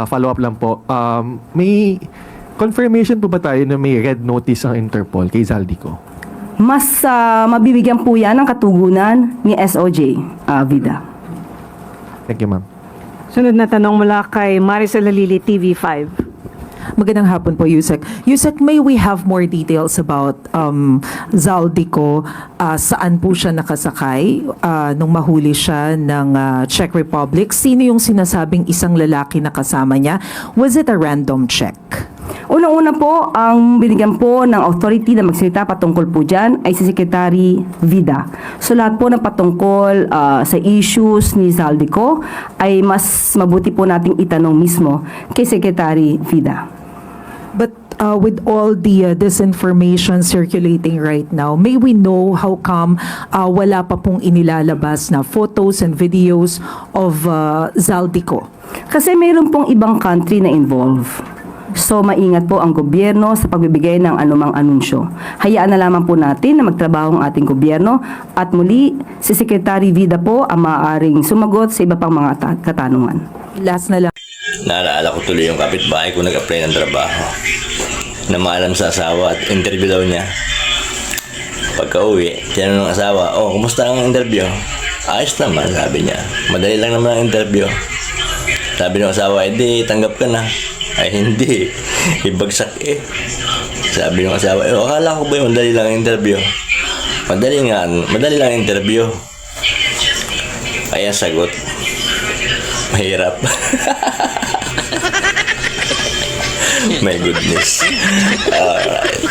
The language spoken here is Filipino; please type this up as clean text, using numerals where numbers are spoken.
follow up lang po. May confirmation po ba tayo na may red notice ang Interpol kay Zaldico? Mas mabibigyan po yan ng katugunan ni SOJ Vida. Thank you, ma'am. Sunod na tanong mula kay Maricel Halili, TV5. Magandang hapon po, Yusek. Yusek, may we have more details about Zaldico? Saan po siya nakasakay nung mahuli siya ng Czech Republic? Sino yung sinasabing isang lalaki na kasama niya? Was it a random check? Unang-una po, ang binigyan po ng authority na magsalita patungkol po dyan ay si Secretary Vida. So lahat po ng patungkol sa issues ni Zaldico ay mas mabuti po nating itanong mismo kay Secretary Vida. But with all the disinformation circulating right now, may we know how come wala pa pong inilalabas na photos and videos of Zaldico? Kasi mayroon pong ibang country na involved. So maingat po ang gobyerno sa pagbibigay ng anumang anunsyo. Hayaan na lamang po natin na magtrabaho ang ating gobyerno at muli si Secretary Vida po ang maaaring sumagot sa iba pang mga katanungan. Last na lang. Naalala ko tuloy yung kapitbahay ko nag-apply ng trabaho. Na maalam sa asawa at interview daw niya. Pagka uwi, tinanong ng asawa, "Oh, kumusta ang interview?" "Ayos naman," sabi niya. "Madali lang naman ang interview." Sabi ng asawa, "Hindi, tanggap ka na." "Ay, hindi. Ibagsak eh." Sabi ng asawa, "Akala ko ba yung madali lang ang interview?" Madali lang ang interview. Kaya sagot, mahirap. My goodness. Alright.